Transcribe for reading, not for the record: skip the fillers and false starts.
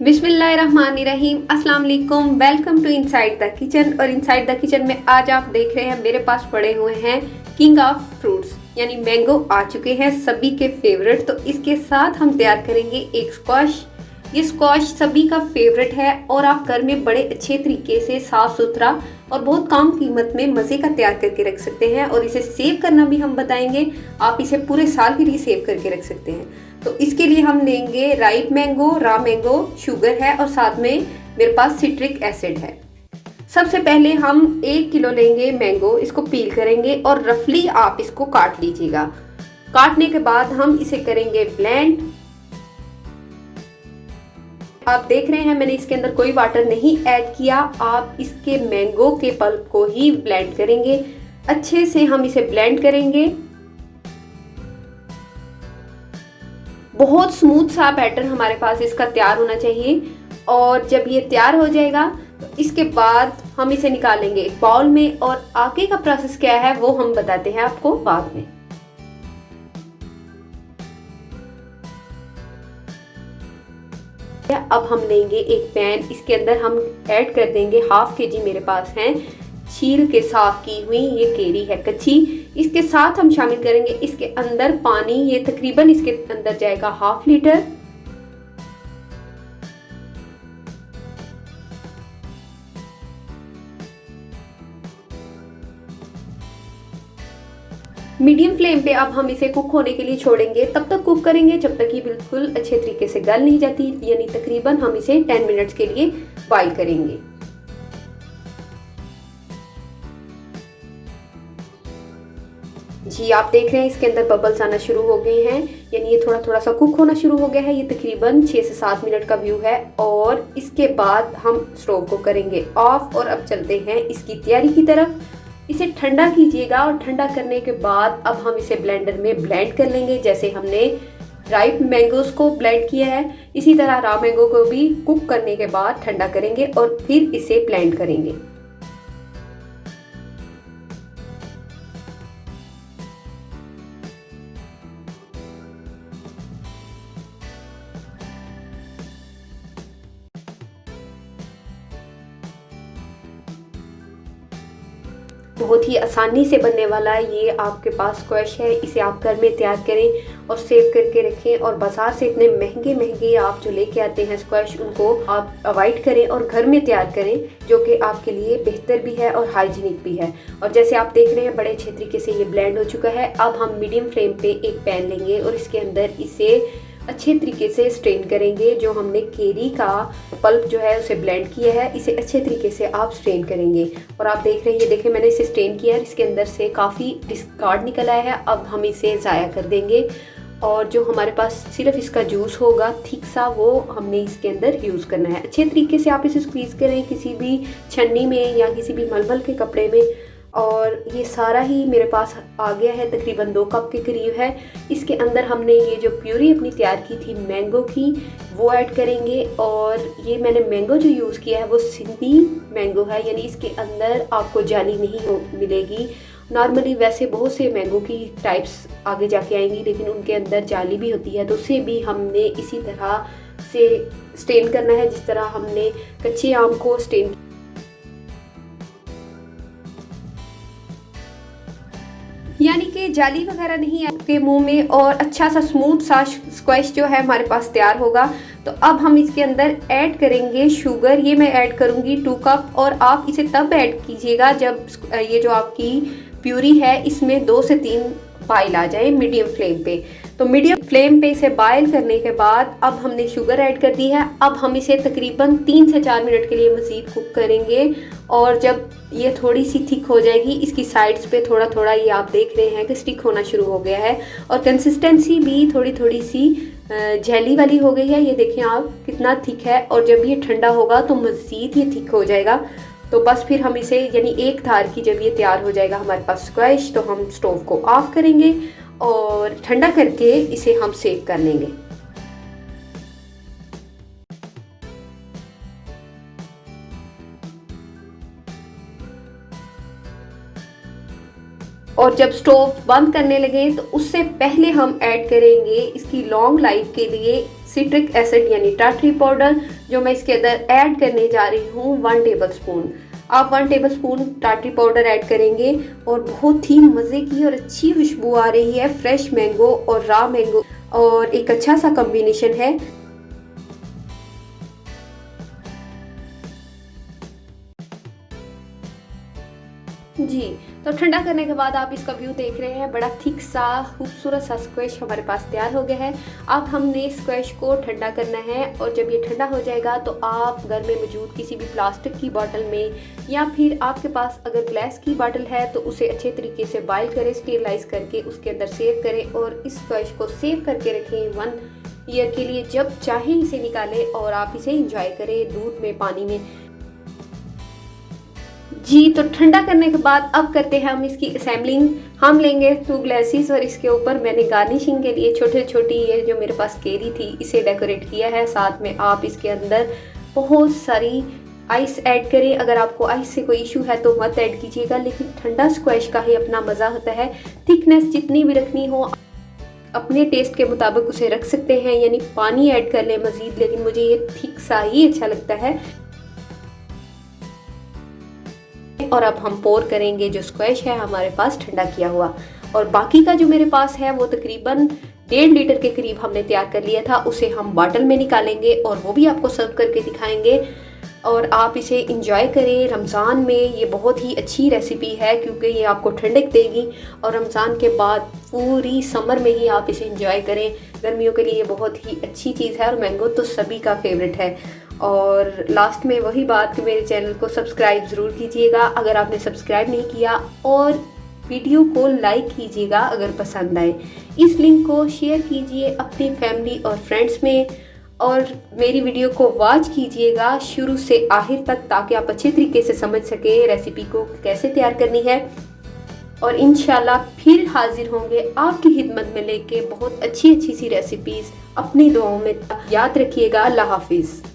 बिस्मिल्लाहिर्रहमानिर्रहीम, अस्सलाम वालेकुम। Welcome to inside the kitchen. और इनसाइड द किचन में आज आप देख रहे हैं मेरे पास पड़े हुए हैं किंग ऑफ फ्रूट्स यानी मैंगो आ चुके हैं, सभी के फेवरेट। तो इसके साथ हम तैयार करेंगे एक स्क्वाश। ये स्क्वाश सभी का फेवरेट है और आप घर में बड़े अच्छे तरीके से साफ सुथरा और बहुत कम कीमत में मज़े का तैयार करके रख सकते हैं। और इसे सेव करना भी हम बताएंगे, आप इसे पूरे साल के लिए सेव करके रख सकते हैं। तो इसके लिए हम लेंगे ripe mango, raw mango, sugar है और साथ में मेरे पास सिट्रिक एसिड है। सबसे पहले हम 1 किलो लेंगे मैंगो, इसको पील करेंगे और रफली आप इसको काट लीजिएगा। काटने के बाद हम इसे करेंगे ब्लेंड। आप देख रहे हैं मैंने इसके अंदर कोई वाटर नहीं ऐड किया, आप इसके मैंगो के पल्प को ही ब्लेंड करेंगे। अच्छे से हम इसे ब्लेंड करेंगे। बहुत स्मूथ सा बैटर हमारे पास इसका तैयार होना चाहिए। और जब ये तैयार हो जाएगा तो इसके बाद हम इसे निकालेंगे एक बाउल में। और आगे का प्रोसेस क्या है वो हम बताते हैं आपको बाद में। अब हम लेंगे एक पैन, इसके अंदर हम ऐड कर देंगे हाफ के जी मेरे पास हैं छील के साफ की हुई ये केरी है कच्ची। इसके साथ हम शामिल करेंगे इसके अंदर पानी, ये तकरीबन इसके अंदर जाएगा 1/2 लीटर। मीडियम फ्लेम पे अब हम इसे कुक होने के लिए छोड़ेंगे। तब तक कुक करेंगे जब तक ये बिल्कुल अच्छे तरीके से गल नहीं जाती, यानी तकरीबन हम इसे 10 मिनट्स के लिए बॉईल करेंगे। जी आप देख रहे हैं इसके अंदर बबल्स आना शुरू हो गए हैं, यानी ये थोड़ा थोड़ा सा कुक होना शुरू हो गया है। ये तकरीबन 6 से 7 मिनट का व्यू है। और इसके बाद हम स्टोव को करेंगे ऑफ और अब चलते हैं इसकी तैयारी की तरफ। इसे ठंडा कीजिएगा और ठंडा करने के बाद अब हम इसे ब्लेंडर में ब्लेंड कर लेंगे। जैसे हमने राइप मैंगोज को ब्लेंड किया है, इसी तरह रॉ मैंगो को भी कुक करने के बाद ठंडा करेंगे और फिर इसे ब्लेंड करेंगे। बहुत ही आसानी से बनने वाला ये आपके पास स्क्वैश है। इसे आप घर में तैयार करें और सेव करके रखें। और बाजार से इतने महंगे महंगे आप जो लेके आते हैं स्क्वैश, उनको आप अवॉइड करें और घर में तैयार करें, जो कि आपके लिए बेहतर भी है और हाइजीनिक भी है। और जैसे आप देख रहे हैं बड़े अच्छे तरीके से ये ब्लेंड हो चुका है। अब हम मीडियम फ्लेम पे एक पैन लेंगे और इसके अंदर इसे अच्छे तरीके से स्ट्रेन करेंगे। जो हमने केरी का पल्प जो है उसे ब्लेंड किया है, इसे अच्छे तरीके से आप स्ट्रेन करेंगे। और आप देख रहे हैं, ये देखें मैंने इसे स्ट्रेन किया है, इसके अंदर से काफ़ी डिस्कार्ड निकल आया है। अब हम इसे ज़ाया कर देंगे और जो हमारे पास सिर्फ इसका जूस होगा थिक सा, वो हमने इसके अंदर यूज़ करना है। अच्छे तरीके से आप इसे स्क्वीज़ करें किसी भी छन्नी में या किसी भी मलमल के कपड़े में। और ये सारा ही मेरे पास आ गया है, तकरीबन 2 कप के करीब है। इसके अंदर हमने ये जो प्यूरी अपनी तैयार की थी मैंगो की, वो ऐड करेंगे। और ये मैंने मैंगो जो यूज़ किया है वो सिंधी मैंगो है, यानी इसके अंदर आपको जाली नहीं मिलेगी। नॉर्मली वैसे बहुत से मैंगो की टाइप्स आगे जाके आएंगी, लेकिन उनके अंदर जाली भी होती है, तो उसे भी हमने इसी तरह से स्टेन करना है जिस तरह हमने कच्चे आम को स्टेन। यानी कि जाली वगैरह नहीं है आपके मुंह में और अच्छा सा स्मूथ सा स्क्वैश जो है हमारे पास तैयार होगा। तो अब हम इसके अंदर ऐड करेंगे शुगर। ये मैं ऐड करूंगी 2 कप। और आप इसे तब ऐड कीजिएगा जब ये जो आपकी प्यूरी है इसमें 2 से 3 बॉयल आ जाए मीडियम फ्लेम पे। तो मीडियम फ्लेम पे इसे बॉयल करने के बाद अब हमने शुगर ऐड कर दी है। अब हम इसे तकरीबन 3 से 4 मिनट के लिए मज़ीद कुक करेंगे। और जब ये थोड़ी सी थिक हो जाएगी, इसकी साइड्स पे थोड़ा थोड़ा ये आप देख रहे हैं कि स्टिक होना शुरू हो गया है और कंसिस्टेंसी भी थोड़ी थोड़ी सी जेली वाली हो गई है। ये देखें आप कितना थिक है। और जब ये ठंडा होगा तो मज़ीद ये थिक हो जाएगा। तो बस फिर हम इसे, यानी एक धार की जब ये तैयार हो जाएगा हमारे पास स्क्वैश, तो हम स्टोव को ऑफ करेंगे और ठंडा करके इसे हम सेव कर लेंगे। और जब स्टोव बंद करने लगे तो उससे पहले हम ऐड करेंगे इसकी लॉन्ग लाइफ के लिए सिट्रिक एसिड यानी टाटरी पाउडर, जो मैं इसके अंदर ऐड करने जा रही हूँ 1 टेबल स्पून। आप 1 टेबल स्पून टाटरी पाउडर ऐड करेंगे और बहुत ही मज़े की और अच्छी खुशबू आ रही है। फ्रेश मैंगो और रॉ मैंगो और एक अच्छा सा कॉम्बिनेशन है। जी, तो ठंडा करने के बाद आप इसका व्यू देख रहे हैं, बड़ा थिक सा खूबसूरत सा स्क्वैश हमारे पास तैयार हो गया है। अब हमने स्क्वैश को ठंडा करना है और जब ये ठंडा हो जाएगा तो आप घर में मौजूद किसी भी प्लास्टिक की बोतल में या फिर आपके पास अगर ग्लास की बोतल है तो उसे अच्छे तरीके से बॉयल करें, स्टेरलाइज करके उसके अंदर सेव करें और इस स्क्वैश को सेव करके रखें 1 ईयर के लिए। जब चाहे इसे निकालें और आप इसे इंजॉय करें दूध में, पानी में। जी, तो ठंडा करने के बाद अब करते हैं हम इसकी असेंबलिंग। हम लेंगे 2 ग्लासेस और इसके ऊपर मैंने गार्निशिंग के लिए छोटे छोटी ये जो मेरे पास केरी थी इसे डेकोरेट किया है। साथ में आप इसके अंदर बहुत सारी आइस ऐड करें। अगर आपको आइस से कोई इशू है तो मत ऐड कीजिएगा, लेकिन ठंडा स्क्वैश का ही अपना मज़ा होता है। थिकनेस जितनी भी रखनी हो अपने टेस्ट के मुताबिक उसे रख सकते हैं, यानी पानी ऐड कर लें मज़ीद, लेकिन मुझे ये थिक सा ही अच्छा लगता है। और अब हम पोर करेंगे जो स्क्वैश है हमारे पास ठंडा किया हुआ, और बाकी का जो मेरे पास है वो तकरीबन 1.5 लीटर के करीब हमने तैयार कर लिया था। उसे हम बॉटल में निकालेंगे और वो भी आपको सर्व करके दिखाएंगे और आप इसे इंजॉय करें। रमज़ान में ये बहुत ही अच्छी रेसिपी है क्योंकि ये आपको ठंडक देगी और रमज़ान के बाद पूरी समर में ही आप इसे इंजॉय करें। गर्मियों के लिए ये बहुत ही अच्छी चीज़ है और मैंगो तो सभी का फेवरेट है। और लास्ट में वही बात कि मेरे चैनल को सब्सक्राइब ज़रूर कीजिएगा अगर आपने सब्सक्राइब नहीं किया, और वीडियो को लाइक कीजिएगा अगर पसंद आए। इस लिंक को शेयर कीजिए अपनी फैमिली और फ्रेंड्स में, और मेरी वीडियो को वॉच कीजिएगा शुरू से आखिर तक ताकि आप अच्छे तरीके से समझ सके रेसिपी को कैसे तैयार करनी है। और इंशाल्लाह फिर हाजिर होंगे आपकी खिदमत में लेके बहुत अच्छी अच्छी सी रेसिपीज़। अपनी दुआओं में याद रखिएगा। अल्लाह हाफिज़।